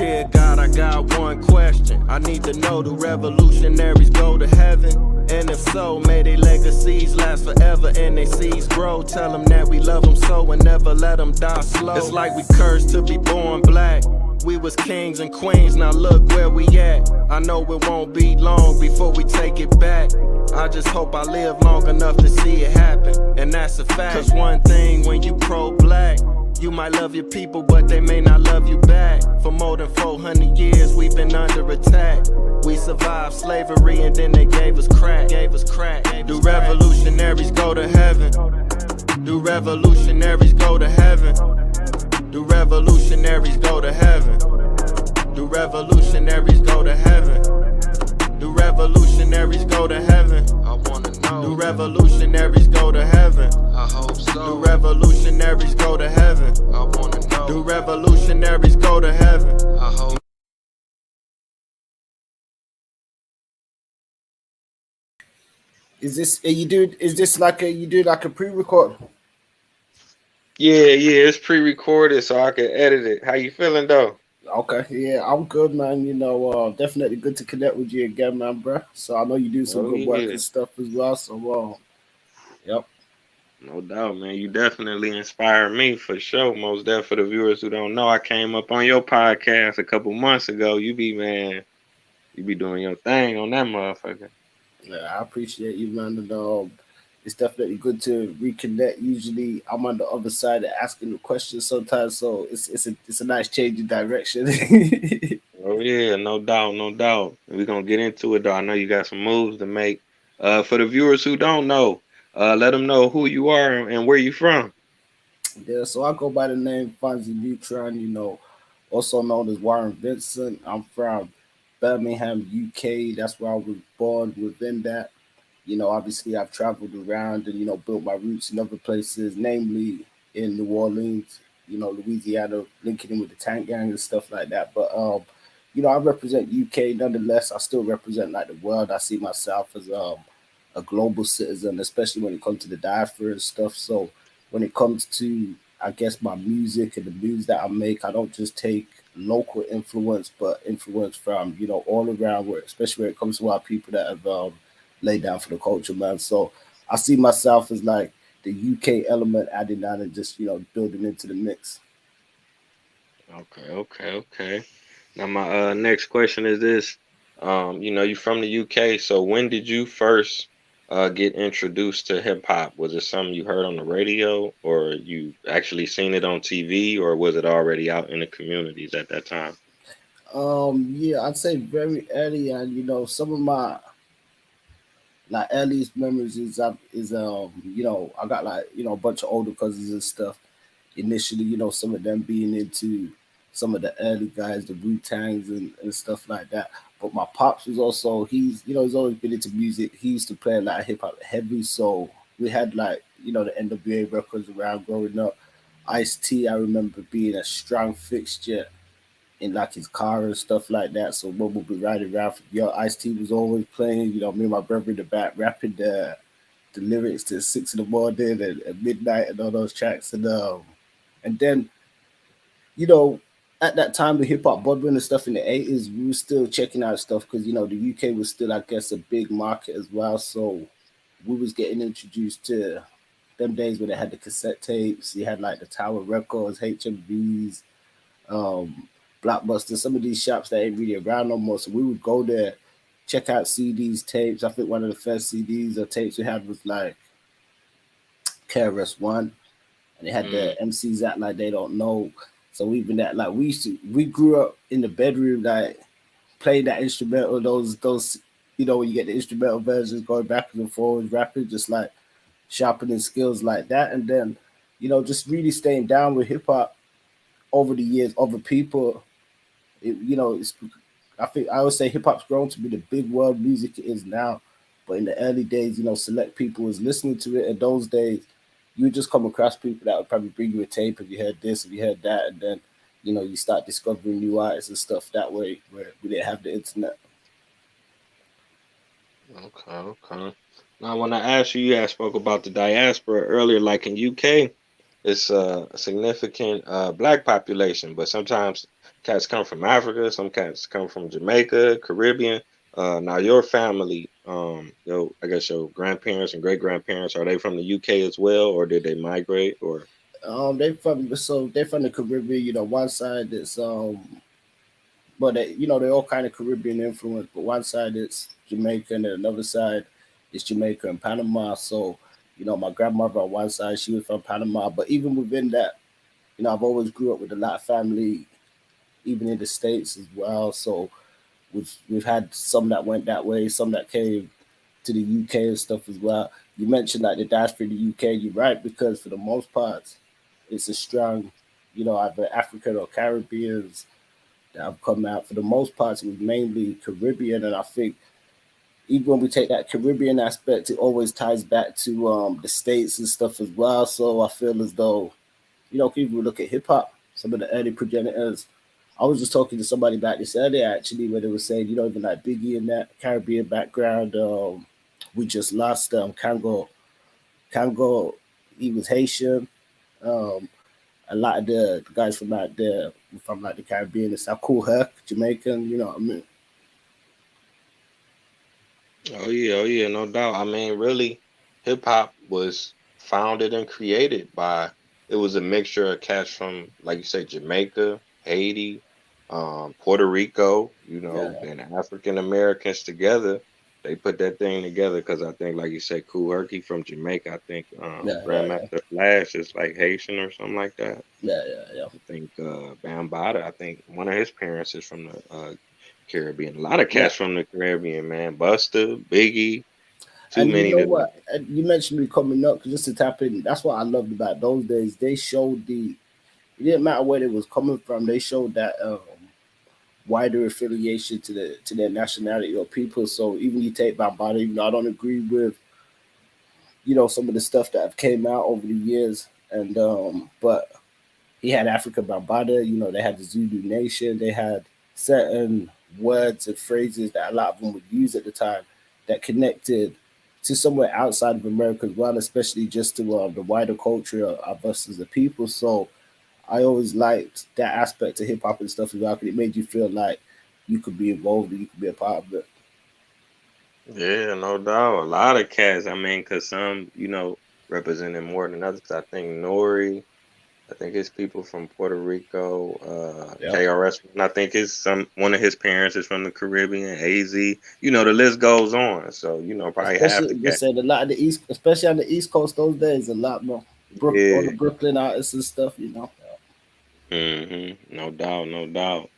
Dear God, I got one question. I need to know, do revolutionaries go to heaven? And if so, may their legacies last forever and their seeds grow. Tell them that we love them so and never let them die slow. It's like we cursed to be born black. We was kings and queens, now look where we at. I know it won't be long before we take it back. I just hope I live long enough to see it happen, and that's a fact. Cause one thing when you pro-black, you might love your people, but they may not love you back. For more than 400 years, we've been under attack. We survived slavery and then they gave us crack. Do revolutionaries go to heaven? Do revolutionaries go to heaven? Do revolutionaries go to heaven? Do revolutionaries go to heaven? Do revolutionaries go to heaven? I wanna know. Do revolutionaries go to heaven? I hope so. Do revolutionaries go to heaven? I wanna know. Do revolutionaries go to heaven? I hope. Is this like a pre-record? Yeah, it's pre-recorded so I can edit it. How you feeling though? Okay, yeah, I'm good, man. Definitely good to connect with you again, man, bro. So I know you do some Oh good work yeah, and stuff as well. So, yep. no doubt, man. You definitely inspire me for sure. Most definitely for the viewers who don't know, I came up on your podcast a couple months ago. You be doing your thing on that motherfucker. Yeah, I appreciate you, man. And, it's definitely good to reconnect. Usually, I'm on the other side of asking the questions sometimes, so it's a nice change in direction. Oh yeah, no doubt, no doubt. We're gonna get into it though. I know you got some moves to make. For the viewers who don't know, let them know who you are and where you from. Yeah, so I go by the name Fonzi Neutron, also known as Warren Vincent. I'm from Birmingham, UK. That's where I was born within that. Obviously I've traveled around and, built my roots in other places, namely in New Orleans, Louisiana, linking in with the tank gang and stuff like that. But I represent UK nonetheless. I still represent like the world. I see myself as a global citizen, especially when it comes to the diaspora and stuff. So when it comes to, I guess, my music and the moves that I make, I don't just take local influence, but influence from all around, where especially when it comes to our people that have laid down for the culture, man. So I see myself as like the UK element adding on and just building into the mix. Okay. Now my next question is this. You from the UK, so when did you first get introduced to hip hop? Was it something you heard on the radio, or you actually seen it on TV, or was it already out in the communities at that time? Yeah, I'd say very early, and some of my like earliest memories is I got like a bunch of older cousins and stuff. Initially, some of them being into some of the early guys, the Wu Tangs and stuff like that. But my pops was also he's always been into music. He used to play like hip hop heavy, so we had like the NWA records around growing up. Ice T, I remember being a strong fixture in like his car and stuff like that. So when we'll be riding around, Ice T was always playing. Me and my brother in the back rapping the lyrics to 6 in the morning and midnight and all those tracks. And then you know at that time the hip hop bubbling and stuff in the 80s, we were still checking out stuff because the UK was still, I guess, a big market as well. So we was getting introduced to them days when they had the cassette tapes. You had like the Tower Records, HMVs, um, Blockbuster, some of these shops that ain't really around no more. So we would go there, check out CDs, tapes. I think one of the first CDs or tapes we had was like KRS-One, and they had Mm, the MCs that like they don't know. So even that, like we grew up in the bedroom like playing that instrumental, those when you get the instrumental versions going backwards and forwards, rapping, just like sharpening skills like that, and then just really staying down with hip hop over the years. Other people, it's I think I would say hip hop's grown to be the big world music it is now. But in the early days, select people was listening to it. In those days, you would just come across people that would probably bring you a tape if you heard this, if you heard that, and then you start discovering new artists and stuff that way where we didn't have the internet. okay. Now, when I asked you, you had spoke about the diaspora earlier, like in UK. it's a significant black population, but sometimes cats come from Africa, some cats come from Jamaica, Caribbean. Now your family, I guess your grandparents and great grandparents, are they from the UK as well, or did they migrate? Or They're from the Caribbean. One side is but they're all kind of Caribbean influence. But one side is Jamaican, and another side is Jamaica and Panama. So my grandmother on one side, she was from Panama. But even within that, I've always grew up with a lot of family, even in the states as well. So we've had some that went that way, some that came to the UK and stuff as well. You mentioned like the diaspora in the UK. You're right, because for the most part, it's a strong, either African or Caribbeans that have come out. For the most part, it was mainly Caribbean, and I think even when we take that Caribbean aspect, it always ties back to the states and stuff as well. So I feel as though, if we look at hip hop, some of the early progenitors. I was just talking to somebody about this earlier, actually, where they were saying, even like Biggie in that Caribbean background. We just lost Kango. Kango, he was Haitian. Um, a lot of the guys from out there, from like the Caribbean, it's Cool Herc, Jamaican. You know what I mean? oh yeah, no doubt. I mean, really, hip hop was founded and created by it was a mixture of cats from, like you say, Jamaica, Haiti, Puerto Rico, Yeah, and African Americans together. They put that thing together because I think, like you said, Kool Herc from Jamaica. I think yeah, yeah, yeah, Grandmaster Flash is like Haitian or something like that. yeah, yeah, yeah. I think Bambaataa, I think one of his parents is from the Caribbean. A lot of Yeah. cats from the Caribbean, man. Buster, Biggie, too And you many know to what? name. And you mentioned me coming up, 'cause just to tap in. That's what I loved about those days. They showed it didn't matter where it was coming from. They showed that wider affiliation to their nationality or people. So even you take Bambaataa, even though I don't agree with some of the stuff that have came out over the years, and but he had Africa Bambaataa. They had the Zulu Nation. They had certain words and phrases that a lot of them would use at the time that connected to somewhere outside of America as well, especially just to the wider culture of us as a people. So I always liked that aspect of hip hop and stuff as well, 'cause it made you feel like you could be involved and you could be a part of it. Yeah, no doubt. A lot of cats. I mean, because some, represented more than others. 'Cause I think Nori, I think it's people from Puerto Rico. Yeah. KRS, I think it's one of his parents is from the Caribbean. AZ, the list goes on. So probably half Especially the they cat. said a lot of the East, especially on the East Coast those days, a lot more. All the Yeah. Brooklyn artists and stuff. No doubt, no doubt.